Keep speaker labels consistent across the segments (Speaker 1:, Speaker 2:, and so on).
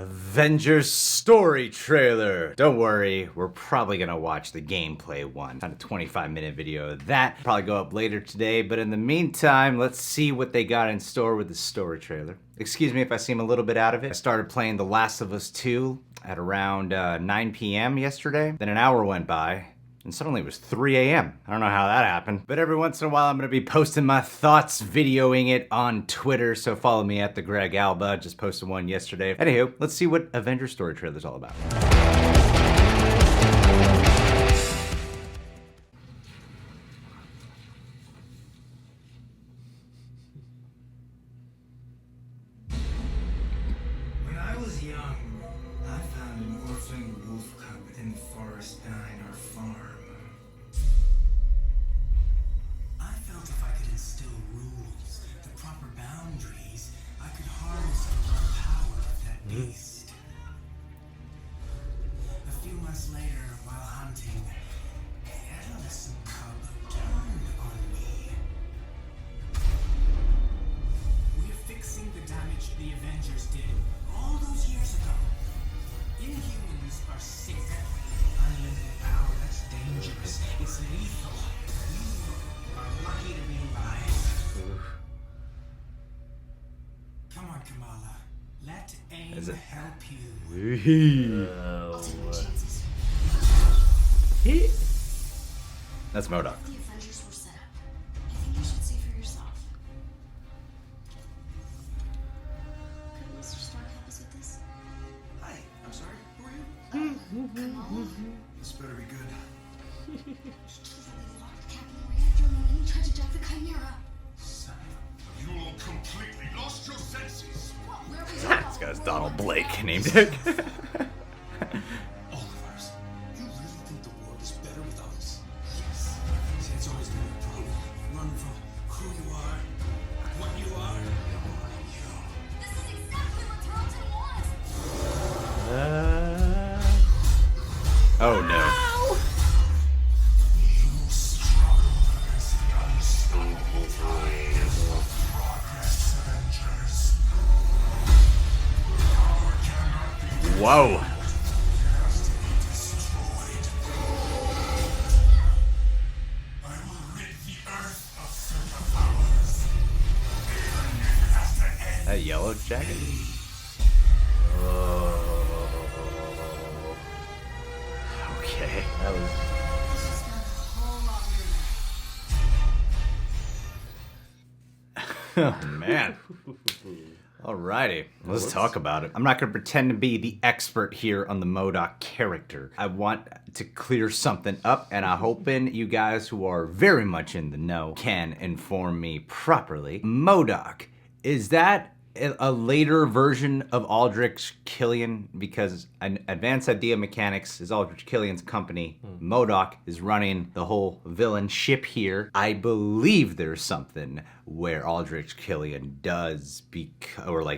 Speaker 1: Avengers story trailer. Don't worry, we're probably gonna watch the gameplay one. Kind of 25-minute video of that. Probably go up later today, but in the meantime, let's see what they got in store with the story trailer. Excuse me if I seem a little bit out of it. I started playing The Last of Us 2 at around 9 p.m. yesterday. Then an hour went by, and suddenly it was 3 a.m. I don't know how that happened. But every once in a while I'm gonna be posting my thoughts, videoing it on Twitter, so follow me at the Greg Alba. Just posted one yesterday. Anywho, let's see what Avengers story trailer's all about.
Speaker 2: When I was young, I found an orphan wolf cub in the forest behind our farm. I felt if I could instill rules, the proper boundaries, I could harness the raw power of that beast. A few months later, while hunting, the adolescent cub turned on me. We're fixing the damage the Avengers did all those years ago. Inhumans are sick. Unlimited power, that's dangerous. It's lethal. You are lucky to be alive. Come on, Kamala. Let AIM
Speaker 1: Is it-
Speaker 2: help you.
Speaker 3: I'll take my chances.
Speaker 1: That's MODOK.
Speaker 3: The Avengers were set up. I think you should see for yourself. Could Mr. Stark help us with this?
Speaker 2: Hi, I'm sorry. Who are you?
Speaker 3: Kamala?
Speaker 2: This better be good.
Speaker 3: He totally locked Cap in the reactor room and he tried to jack the Chimera.
Speaker 2: Son of
Speaker 4: You all completely lost your senses.
Speaker 3: What? Where are we
Speaker 1: This guy's Donald Blake named it.
Speaker 2: all of ours. You really think the world is better without us? Yes. See, it's always been a problem. Running from who you are, what you are.
Speaker 3: This is exactly what Toronto wants!
Speaker 1: Oh no.
Speaker 2: You struggle against the unstoppable tide of progress, Avengers. Power cannot be
Speaker 1: Whoa.
Speaker 2: destroyed. I will rid the earth of superpowers. Even if it has to end.
Speaker 1: That yellow jacket? Okay.
Speaker 3: This has got a whole lot weirder.
Speaker 1: Oh man. Alrighty, let's talk about it. I'm not gonna pretend to be the expert here on the MODOK character. I want to clear something up, and I'm hoping you guys who are very much in the know can inform me properly. MODOK, is that a later version of Aldrich Killian? Because Advanced Idea Mechanics is Aldrich Killian's company. MODOK is running the whole villain ship here. I believe there's something where Aldrich Killian does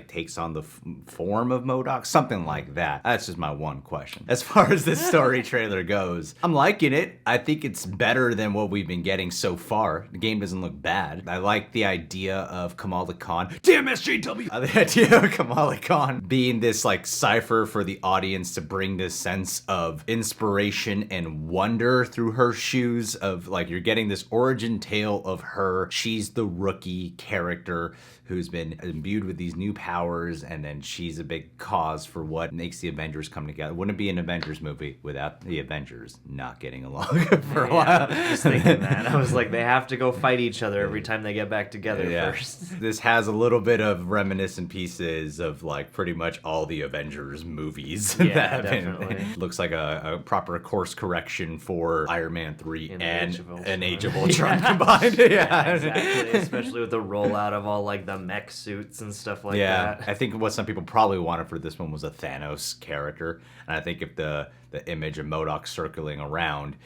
Speaker 1: takes on the form of MODOK, something like that. That's just my one question. As far as this story trailer goes, I'm liking it. I think it's better than what we've been getting so far. The game doesn't look bad. I like the idea of Kamala Khan. Damn SJW! The idea of Kamala Khan being this like cipher for the audience to bring this sense of inspiration and wonder through her shoes of like you're getting this origin tale of her. She's the rookie character who's been imbued with these new powers, and then she's a big cause for what makes the Avengers come together. Wouldn't be an Avengers movie without the Avengers not getting along for a while.
Speaker 5: I was thinking that. I was like, they have to go fight each other every time they get back together first.
Speaker 1: This has a little bit of reminiscent pieces of like pretty much all the Avengers movies.
Speaker 5: Yeah,
Speaker 1: that have been-
Speaker 5: definitely.
Speaker 1: looks like a proper course correction for Iron Man 3
Speaker 5: And
Speaker 1: and
Speaker 5: Age of Ultron.
Speaker 1: an Age of Ultron combined. Yeah,
Speaker 5: Exactly, especially with the rollout of all like the mech suits and stuff like
Speaker 1: yeah,
Speaker 5: that.
Speaker 1: I think what some people probably wanted for this one was a Thanos character, and I think if the image of MODOK circling around,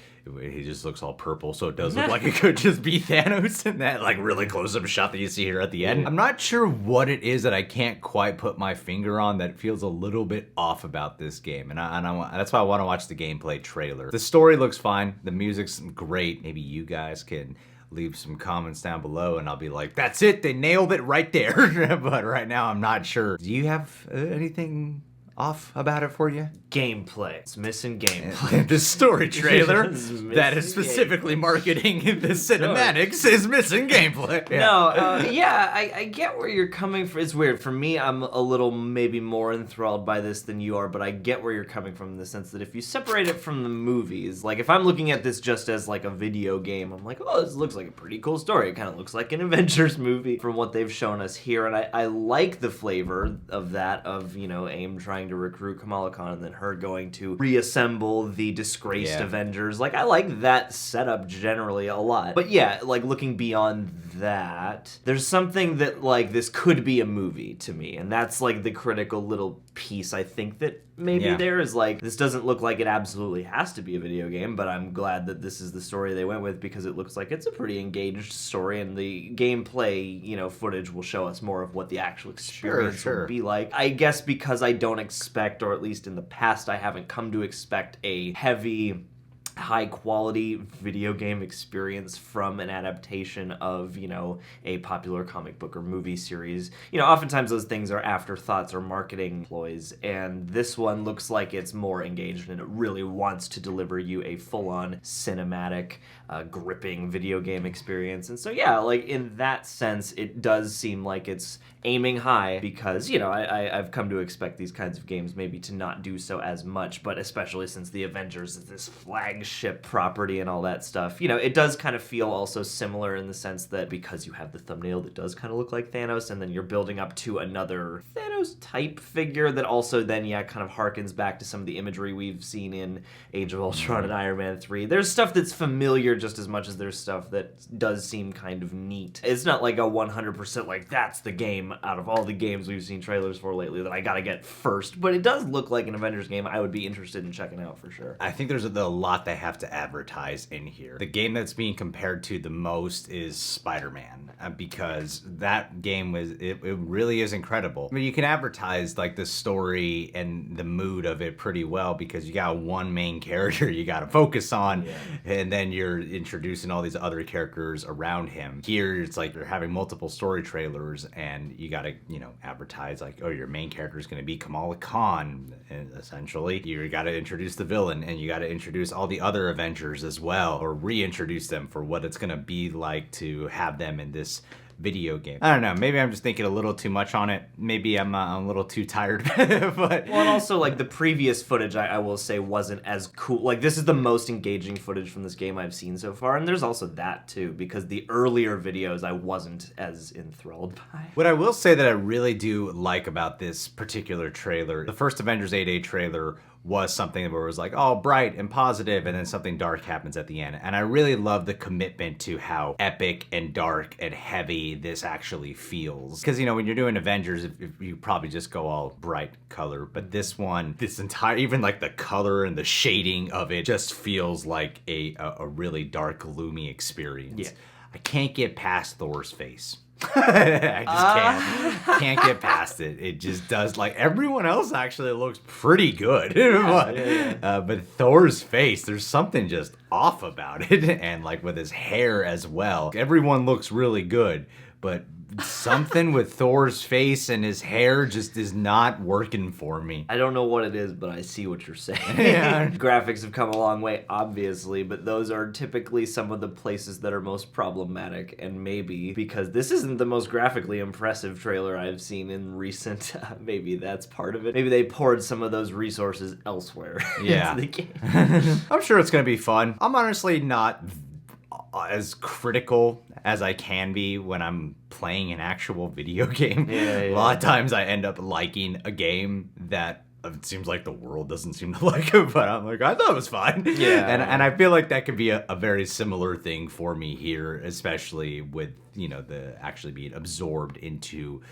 Speaker 1: he just looks all purple, so it does look like it could just be Thanos in that like really close-up shot that you see here at the end. I'm not sure what it is that I can't quite put my finger on that feels a little bit off about this game, and that's why I want to watch the gameplay trailer. The story looks fine, the music's great. Maybe you guys can leave some comments down below and I'll be like, that's it, they nailed it right there. But right now I'm not sure. Do you have anything off about it for you?
Speaker 5: Gameplay. It's missing gameplay.
Speaker 1: The story trailer
Speaker 5: It's
Speaker 1: that is
Speaker 5: missing
Speaker 1: specifically marketing the cinematics is missing gameplay. Yeah.
Speaker 5: No, yeah, I get where you're coming from. It's weird. For me, I'm a little maybe more enthralled by this than you are, but I get where you're coming from in the sense that if you separate it from the movies, like if I'm looking at this just as like a video game, I'm like, oh, this looks like a pretty cool story. It kind of looks like an Avengers movie from what they've shown us here, and I like the flavor of that, of, you know, AIM trying to recruit Kamala Khan and then her going to reassemble the disgraced Avengers. Like, I like that setup generally a lot. But yeah, like looking beyond that, there's something that like this could be a movie to me, and that's like the critical little piece I think that maybe there is, like, this doesn't look like it absolutely has to be a video game, but I'm glad that this is the story they went with, because it looks like it's a pretty engaged story, and the gameplay, you know, footage will show us more of what the actual experience will be like. I guess because I don't expect, or at least in the past I haven't come to expect, a heavy, high quality video game experience from an adaptation of, you know, a popular comic book or movie series. You know, oftentimes those things are afterthoughts or marketing ploys, and this one looks like it's more engaged and it really wants to deliver you a full-on cinematic, gripping video game experience. And so yeah, like in that sense, it does seem like it's aiming high, because, you know, I've come to expect these kinds of games maybe to not do so as much, but especially since the Avengers is this flagship property and all that stuff, you know, it does kind of feel also similar in the sense that because you have the thumbnail that does kind of look like Thanos, and then you're building up to another Thanos type figure that also then, yeah, kind of harkens back to some of the imagery we've seen in Age of Ultron and Iron Man 3. There's stuff that's familiar just as much as there's stuff that does seem kind of neat. It's not like a 100% like, that's the game out of all the games we've seen trailers for lately that I gotta get first, but it does look like an Avengers game I would be interested in checking out for sure.
Speaker 1: I think there's a lot they have to advertise in here. The game that's being compared to the most is Spider-Man, because that game it really is incredible. I mean, you can advertise like the story and the mood of it pretty well, because you got one main character you got to focus on, and then you're introducing all these other characters around him. Here it's like you're having multiple story trailers, and you got to, you know, advertise like, oh, your main character is going to be Kamala Khan, and essentially you got to introduce the villain, and you got to introduce all the other Avengers as well, or reintroduce them for what it's going to be like to have them in this video game. I don't know, maybe I'm just thinking a little too much on it. Maybe I'm a little too tired. But
Speaker 5: well, and also like the previous footage, I will say, wasn't as cool. Like, this is the most engaging footage from this game I've seen so far, and there's also that too, because the earlier videos I wasn't as enthralled by.
Speaker 1: What I will say that I really do like about this particular trailer, the first Avengers 8A trailer was something where it was like, oh, bright and positive, and then something dark happens at the end. And I really love the commitment to how epic and dark and heavy this actually feels. Because, you know, when you're doing Avengers, if you probably just go all bright color, but this one, this entire, even like the color and the shading of it just feels like a really dark, gloomy experience. Yeah. I can't get past Thor's face. I just can't get past it. It just does. Like, everyone else actually looks pretty good. But Thor's face, there's something just off about it. And like with his hair as well, everyone looks really good, but something with Thor's face and his hair just is not working for me.
Speaker 5: I don't know what it is, but I see what you're saying. Yeah. Graphics have come a long way, obviously, but those are typically some of the places that are most problematic, and maybe because this isn't the most graphically impressive trailer I've seen in recent, maybe that's part of it. Maybe they poured some of those resources elsewhere into the game.
Speaker 1: I'm sure it's gonna be fun. I'm honestly not as critical as I can be when I'm playing an actual video game. A lot of times I end up liking a game that it seems like the world doesn't seem to like it, but I'm like, I thought it was fine. And I feel like that could be a very similar thing for me here, especially with, you know, the actually being absorbed into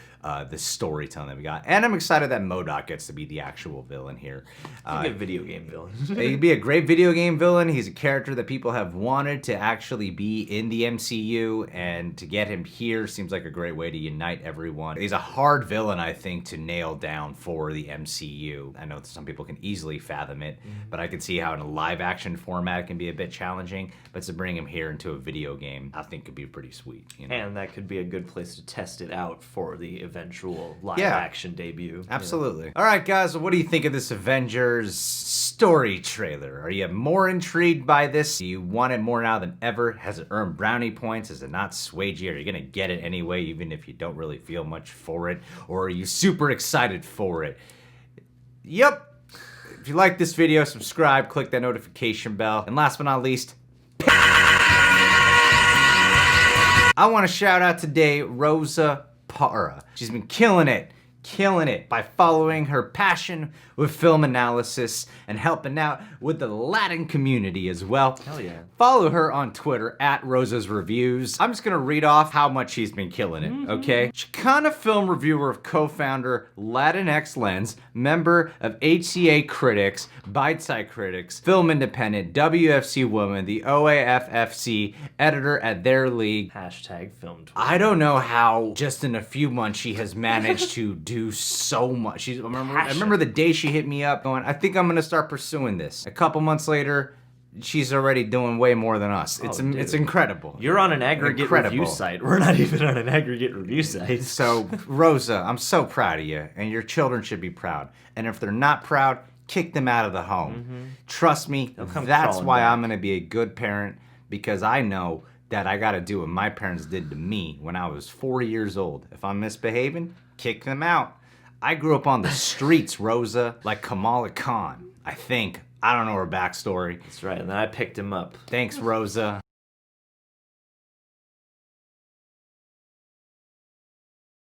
Speaker 1: the storytelling that we got. And I'm excited that MODOK gets to be the actual villain here.
Speaker 5: He'd be a video game villain.
Speaker 1: He'd be a great video game villain. He's a character that people have wanted to actually be in the MCU, and to get him here seems like a great way to unite everyone. He's a hard villain, I think, to nail down for the MCU. I know some people can easily fathom it, but I can see how in a live action format it can be a bit challenging, but to bring him here into a video game, I think could be pretty sweet. You know?
Speaker 5: Japan, that could be a good place to test it out for the eventual live
Speaker 1: Yeah.
Speaker 5: action debut.
Speaker 1: Absolutely. All right, guys, what do you think of this Avengers story trailer? Are you more intrigued by this? Do you want it more now than ever? Has it earned brownie points? Has it not swayed you? Are you going to get it anyway, even if you don't really feel much for it? Or are you super excited for it? Yep. If you like this video, subscribe, click that notification bell. And last but not least, I want to shout out today Rosa Parra. She's been killing it by following her passion with film analysis and helping out with the Latin community as well.
Speaker 5: Hell yeah.
Speaker 1: Follow her on Twitter at Rosa's Reviews. I'm just gonna read off how much she's been killing it, okay? Chicana film reviewer, co-founder Latinx Lens, member of HCA Critics, Biteside Critics, Film Independent, WFC Woman, the OAFFC, editor at Their League.
Speaker 5: Hashtag film Twitter.
Speaker 1: I don't know how just in a few months she has managed to do so much. I remember the day she hit me up going, I think I'm gonna start pursuing this. A couple months later, she's already doing way more than us. It's incredible.
Speaker 5: You're on an aggregate review site. We're not even on an aggregate review site.
Speaker 1: So, Rosa, I'm so proud of you, and your children should be proud. And if they're not proud, kick them out of the home. Trust me,
Speaker 5: come
Speaker 1: that's
Speaker 5: crawling
Speaker 1: why
Speaker 5: back.
Speaker 1: I'm gonna be a good parent, because I know that I gotta do what my parents did to me when I was 4 years old. If I'm misbehaving, kick them out. I grew up on the streets, Rosa, like Kamala Khan, I think. I don't know her backstory.
Speaker 5: That's right, and then I picked him up.
Speaker 1: Thanks, Rosa.